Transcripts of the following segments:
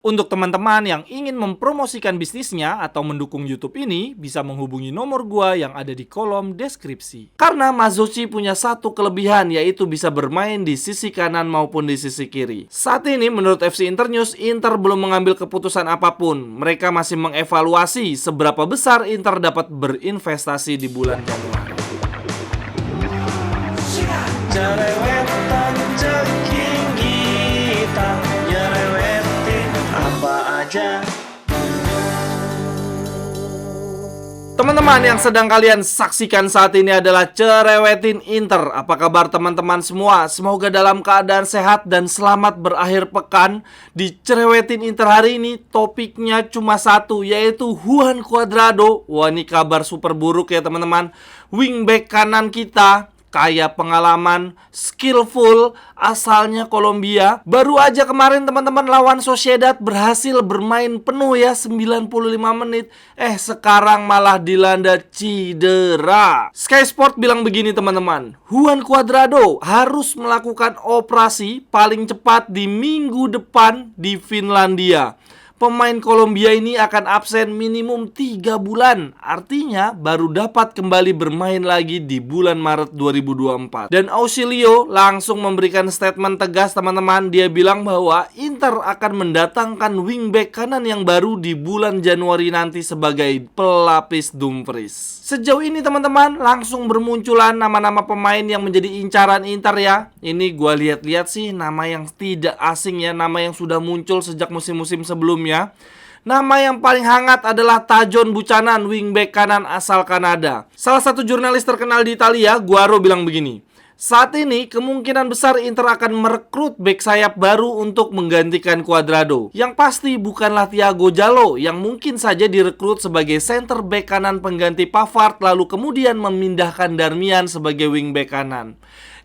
Untuk teman-teman yang ingin mempromosikan bisnisnya atau mendukung YouTube ini, bisa menghubungi nomor gua yang ada di kolom deskripsi. Karena Mazzocchi punya satu kelebihan, yaitu bisa bermain di sisi kanan maupun di sisi kiri. Saat ini menurut FC Internews, Inter belum mengambil keputusan apapun. Mereka masih mengevaluasi seberapa besar Inter dapat berinvestasi di bulan Januari. Teman-teman, yang sedang kalian saksikan saat ini adalah Cerewetin Inter. Apa kabar teman-teman semua? Semoga dalam keadaan sehat dan selamat berakhir pekan. Di Cerewetin Inter hari ini topiknya cuma satu, yaitu Juan Cuadrado. Wah, ini kabar super buruk ya teman-teman. Wingback kanan kita kaya pengalaman, skillful, asalnya Kolombia. Baru aja kemarin teman-teman lawan Sociedad berhasil bermain penuh ya 95 menit. Sekarang malah dilanda cedera. Sky Sport bilang begini teman-teman, Juan Cuadrado harus melakukan operasi paling cepat di minggu depan di Finlandia. Pemain Kolombia ini akan absen minimum 3 bulan. Artinya baru dapat kembali bermain lagi di bulan Maret 2024. Dan Ausilio langsung memberikan statement tegas teman-teman. Dia bilang bahwa Inter akan mendatangkan wingback kanan yang baru di bulan Januari nanti sebagai pelapis Dumfries. Sejauh ini teman-teman langsung bermunculan nama-nama pemain yang menjadi incaran Inter ya. Ini gua lihat-lihat sih nama yang tidak asing ya, nama yang sudah muncul sejak musim-musim sebelumnya. Nama yang paling hangat adalah Tajon Buchanan, wingback kanan asal Kanada. Salah satu jurnalis terkenal di Italia, Guaro, bilang begini, saat ini kemungkinan besar Inter akan merekrut bek sayap baru untuk menggantikan Cuadrado. Yang pasti bukanlah Thiago Jallo yang mungkin saja direkrut sebagai center back kanan pengganti Pavard, lalu kemudian memindahkan Darmian sebagai wingback kanan.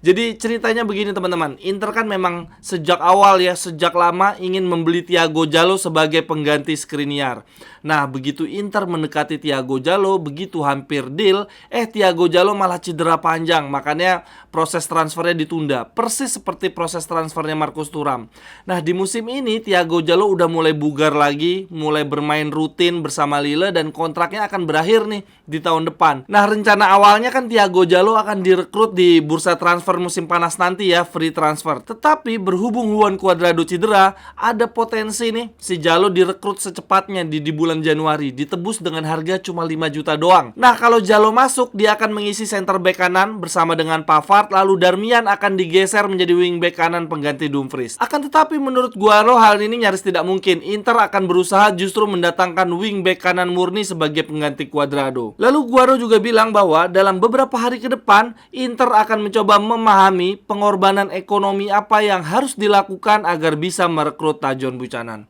Jadi ceritanya begini teman-teman, Inter kan memang sejak awal ya, sejak lama ingin membeli Thiago Jallo sebagai pengganti Skriniar. Nah, begitu Inter mendekati Thiago Jallo, begitu hampir deal, Thiago Jallo malah cedera panjang. Makanya proses transfernya ditunda, persis seperti proses transfernya Marcus Thuram. Nah, di musim ini Thiago Jallo udah mulai bugar lagi, mulai bermain rutin bersama Lille, dan kontraknya akan berakhir nih di tahun depan. Nah, rencana awalnya kan Thiago Jallo akan direkrut di bursa transfer musim panas nanti ya, free transfer. Tetapi berhubung Juan Cuadrado cedera, ada potensi nih si Jallo direkrut secepatnya di bulan Januari, ditebus dengan harga cuma 5 juta doang. Nah, kalau Jallo masuk, dia akan mengisi center back kanan bersama dengan Pavard, lalu Darmian akan digeser menjadi wingback kanan pengganti Dumfries. Akan tetapi menurut Guaro hal ini nyaris tidak mungkin. Inter akan berusaha justru mendatangkan wingback kanan murni sebagai pengganti Cuadrado. Lalu Guaro juga bilang bahwa dalam beberapa hari ke depan Inter akan mencoba memahami pengorbanan ekonomi apa yang harus dilakukan agar bisa merekrut Tajon Buchanan.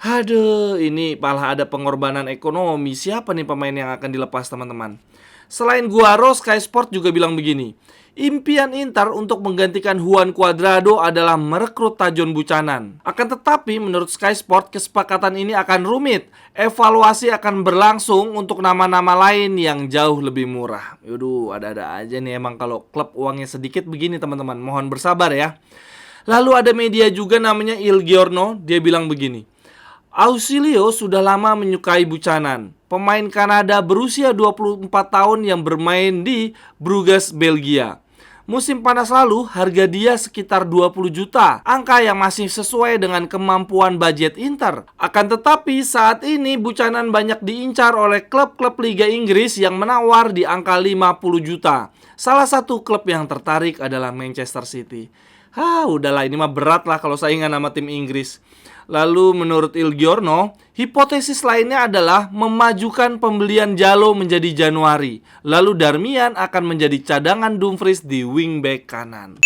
Aduh, ini malah ada pengorbanan ekonomi. Siapa nih pemain yang akan dilepas teman-teman? Selain Guaro, Sky Sport juga bilang begini, impian Inter untuk menggantikan Juan Cuadrado adalah merekrut Tajon Buchanan. Akan tetapi menurut Sky Sport, kesepakatan ini akan rumit. Evaluasi akan berlangsung untuk nama-nama lain yang jauh lebih murah. Yaudah, ada-ada aja nih emang kalau klub uangnya sedikit begini teman-teman. Mohon bersabar ya. Lalu ada media juga namanya Il Giorno. Dia bilang begini, Ausilio sudah lama menyukai Buchanan, pemain Kanada berusia 24 tahun yang bermain di Bruges, Belgia. Musim panas lalu, harga dia sekitar 20 juta, angka yang masih sesuai dengan kemampuan budget Inter. Akan tetapi saat ini Buchanan banyak diincar oleh klub-klub Liga Inggris yang menawar di angka 50 juta. Salah satu klub yang tertarik adalah Manchester City. Udahlah, ini mah berat lah kalau saingan sama tim Inggris. Lalu menurut Il Giorno, hipotesis lainnya adalah memajukan pembelian Jallo menjadi Januari. Lalu Darmian akan menjadi cadangan Dumfries di wingback kanan.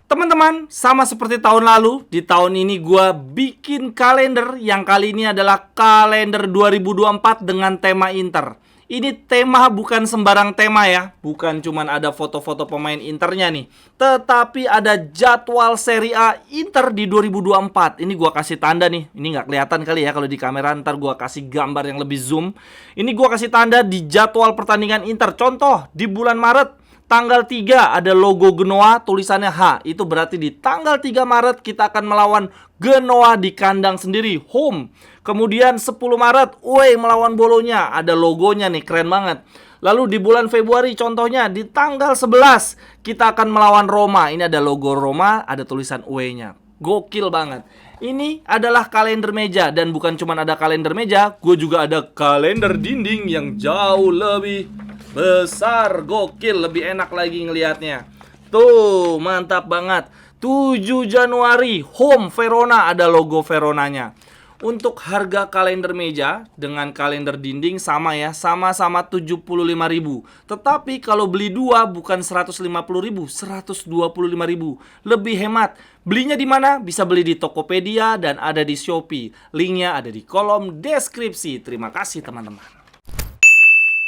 Teman-teman, sama seperti tahun lalu, di tahun ini gue bikin kalender yang kali ini adalah kalender 2024 dengan tema Inter. Ini tema bukan sembarang tema ya, bukan cuman ada foto-foto pemain Internya nih, tetapi ada jadwal Serie A Inter di 2024. Ini gua kasih tanda nih, ini nggak kelihatan kali ya kalau di kamera, ntar gua kasih gambar yang lebih zoom. Ini gua kasih tanda di jadwal pertandingan Inter. Contoh, di bulan Maret Tanggal 3 ada logo Genoa, tulisannya H. Itu berarti di tanggal 3 Maret kita akan melawan Genoa di kandang sendiri, home. Kemudian 10 Maret, away melawan Bolonya. Ada logonya nih, keren banget. Lalu di bulan Februari contohnya di tanggal 11 kita akan melawan Roma. Ini ada logo Roma, ada tulisan away-nya. Gokil banget. Ini adalah kalender meja. Dan bukan cuma ada kalender meja, gue juga ada kalender dinding yang jauh lebih besar. Gokil, lebih enak lagi ngelihatnya. Tuh, mantap banget. 7 Januari, home Verona, ada logo Veronanya. Untuk harga kalender meja dengan kalender dinding sama ya, sama-sama 75.000. Tetapi kalau beli dua bukan 150.000, 125.000. Lebih hemat. Belinya di mana? Bisa beli di Tokopedia dan ada di Shopee. Linknya ada di kolom deskripsi. Terima kasih teman-teman.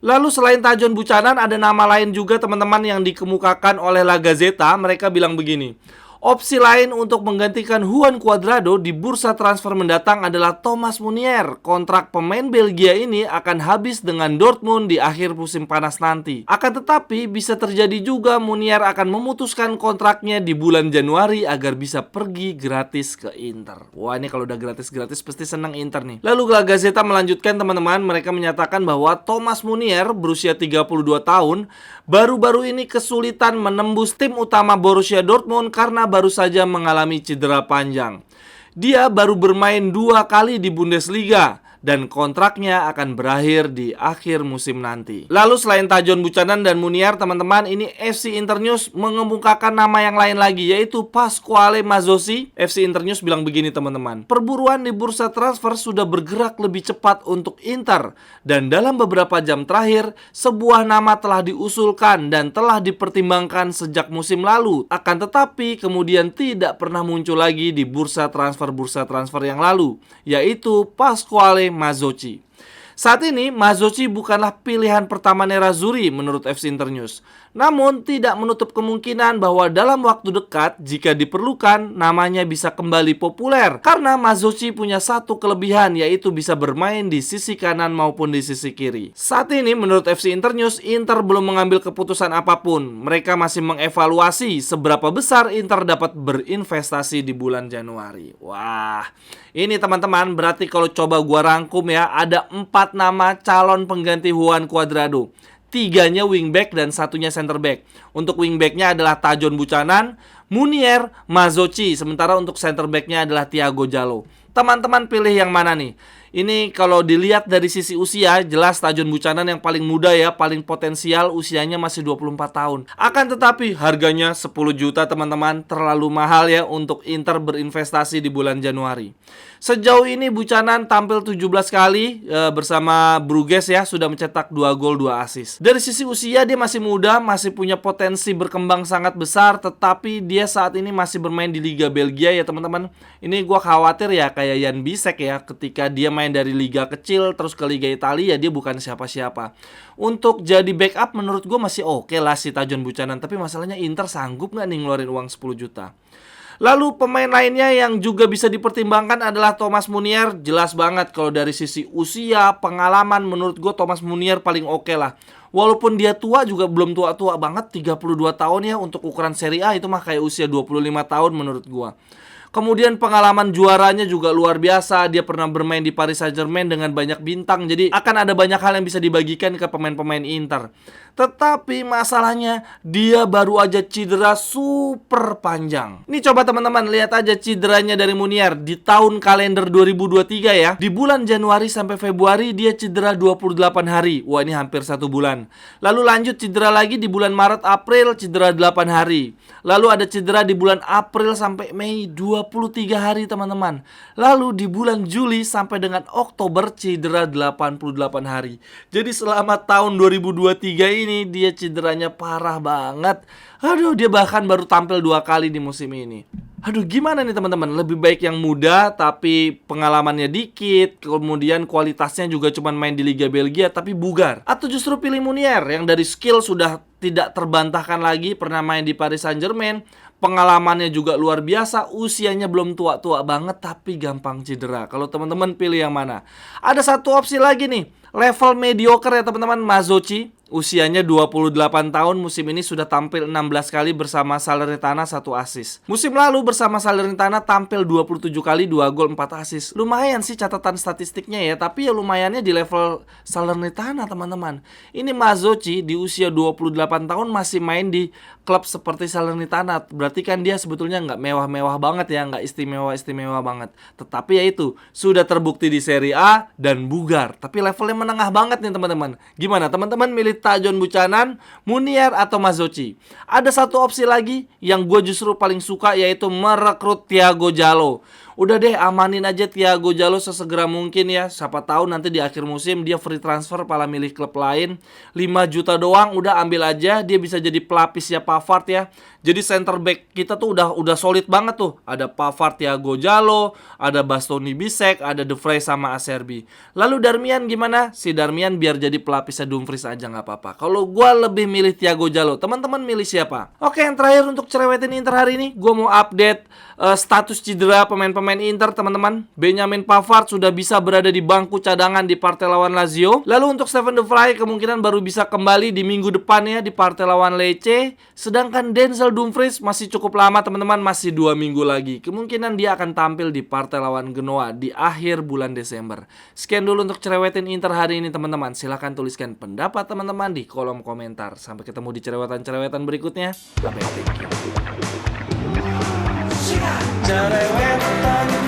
Lalu selain Tajon Buchanan ada nama lain juga teman-teman yang dikemukakan oleh La Gazzetta. Mereka bilang begini. Opsi lain untuk menggantikan Juan Cuadrado di bursa transfer mendatang adalah Thomas Meunier. Kontrak pemain Belgia ini akan habis dengan Dortmund di akhir musim panas nanti. Akan tetapi bisa terjadi juga Meunier akan memutuskan kontraknya di bulan Januari agar bisa pergi gratis ke Inter. Wah, ini kalau udah gratis-gratis pasti senang Inter nih. Lalu La Gazzetta melanjutkan teman-teman, mereka menyatakan bahwa Thomas Meunier berusia 32 tahun baru-baru ini kesulitan menembus tim utama Borussia Dortmund karena baru saja mengalami cedera panjang. Dia baru bermain 2 kali di Bundesliga dan kontraknya akan berakhir di akhir musim nanti. Lalu selain Tajon Buchanan dan Meunier teman-teman, ini FC Internews mengemukakan nama yang lain lagi, yaitu Pasquale Mazzocchi. FC Internews bilang begini teman-teman, perburuan di bursa transfer sudah bergerak lebih cepat untuk Inter, dan dalam beberapa jam terakhir sebuah nama telah diusulkan dan telah dipertimbangkan sejak musim lalu, akan tetapi kemudian tidak pernah muncul lagi di bursa transfer yang lalu, yaitu Pasquale Mazzocchi. Saat ini Mazzocchi bukanlah pilihan pertama Nerazzurri menurut FC Internews. Namun tidak menutup kemungkinan bahwa dalam waktu dekat jika diperlukan namanya bisa kembali populer. Karena Mazzocchi punya satu kelebihan, yaitu bisa bermain di sisi kanan maupun di sisi kiri. Saat ini menurut FC Internews, Inter belum mengambil keputusan apapun. Mereka masih mengevaluasi seberapa besar Inter dapat berinvestasi di bulan Januari. Wah, ini teman-teman berarti kalau coba gua rangkum ya, ada 4 nama calon pengganti Juan Cuadrado. 3-nya wingback dan 1-nya center back. Untuk wingbacknya adalah Tajon Buchanan, Meunier, Mazzocchi. Sementara untuk center backnya adalah Thiago Jallo. Teman-teman pilih yang mana nih? Ini kalau dilihat dari sisi usia, jelas Tajon Buchanan yang paling muda ya, paling potensial, usianya masih 24 tahun. Akan tetapi harganya 10 juta teman-teman, terlalu mahal ya untuk Inter berinvestasi di bulan Januari. Sejauh ini Buchanan tampil 17 kali bersama Bruges ya, sudah mencetak 2 gol 2 assist. Dari sisi usia dia masih muda, masih punya potensi berkembang sangat besar, tetapi dia saat ini masih bermain di Liga Belgia ya teman-teman. Ini gua khawatir ya kayak Jan Bisek ya, ketika dia main dari liga kecil terus ke Liga Italia, dia bukan siapa-siapa. Untuk jadi backup menurut gue masih oke lah si Tajon Buchanan, tapi masalahnya Inter sanggup nggak nih ngeluarin uang 10 juta. Lalu pemain lainnya yang juga bisa dipertimbangkan adalah Thomas Meunier. Jelas banget kalau dari sisi usia, pengalaman, menurut gue Thomas Meunier paling oke lah. Walaupun dia tua juga belum tua-tua banget, 32 tahun ya untuk ukuran Serie A, itu mah kayak usia 25 tahun menurut gue. Kemudian pengalaman juaranya juga luar biasa. Dia pernah bermain di Paris Saint-Germain dengan banyak bintang. Jadi akan ada banyak hal yang bisa dibagikan ke pemain-pemain Inter. Tetapi masalahnya dia baru aja cedera super panjang. Ini coba teman-teman lihat aja cederanya dari Meunier di tahun kalender 2023 ya. Di bulan Januari sampai Februari dia cedera 28 hari. Wah, ini hampir 1 bulan. Lalu lanjut cedera lagi di bulan Maret April cedera 8 hari. Lalu ada cedera di bulan April sampai Mei 23 hari teman-teman. Lalu di bulan Juli sampai dengan Oktober cedera 88 hari. Jadi selama tahun 2023 ini dia cederanya parah banget. Aduh, dia bahkan baru tampil 2 kali di musim ini. Aduh, gimana nih teman-teman? Lebih baik yang muda tapi pengalamannya dikit, kemudian kualitasnya juga cuma main di Liga Belgia tapi bugar. Atau justru pilih Meunier yang dari skill sudah tidak terbantahkan lagi, pernah main di Paris Saint-Germain, pengalamannya juga luar biasa, usianya belum tua-tua banget tapi gampang cedera. Kalau teman-teman pilih yang mana? Ada satu opsi lagi nih, Level mediocre ya teman-teman, Mazzocchi. Usianya 28 tahun, musim ini sudah tampil 16 kali bersama Salernitana 1 assist. Musim lalu bersama Salernitana tampil 27 kali 2 gol 4 assist. Lumayan sih catatan statistiknya ya, tapi ya lumayannya di level Salernitana teman-teman. Ini Mazzocchi di usia 28 tahun masih main di klub seperti Salernitana. Berarti kan dia sebetulnya nggak mewah-mewah banget ya, nggak istimewa-istimewa banget. Tetapi ya itu, sudah terbukti di Serie A dan bugar. Tapi levelnya menengah banget nih teman-teman. Gimana teman-teman milih Tajon Buchanan, Munier atau Mazzocchi? Ada satu opsi lagi yang gue justru paling suka, yaitu merekrut Thiago Jallo. Udah deh, amanin aja Thiago Jallo sesegera mungkin ya. Siapa tahu nanti di akhir musim dia free transfer, pala milih klub lain. 5 juta doang udah ambil aja. Dia bisa jadi pelapis ya Pavard ya. Jadi center back kita tuh udah solid banget tuh. Ada Pavard, Thiago Jallo, ada Bastoni Bisek, ada De Vrij sama Acerbi. Lalu Darmian gimana? Si Darmian biar jadi pelapisnya Dumfries aja nggak apa-apa. Kalau gua lebih milih Thiago Jallo. Teman-teman milih siapa? Oke, yang terakhir untuk cerewetin Inter hari ini, gua mau update status cedera pemain-pemain Inter teman-teman. Benjamin Pavard sudah bisa berada di bangku cadangan di partai lawan Lazio. Lalu untuk Steven De Vrij kemungkinan baru bisa kembali di minggu depan ya di partai lawan Lecce. Sedangkan Denzel Dumfries masih cukup lama teman-teman, masih 2 minggu lagi. Kemungkinan dia akan tampil di partai lawan Genoa di akhir bulan Desember. Sekian dulu untuk cerewetin Inter hari ini teman-teman. Silahkan tuliskan pendapat teman-teman di kolom komentar. Sampai ketemu di cerewetan-cerewetan berikutnya. Bye-bye, thank you. Cerewetan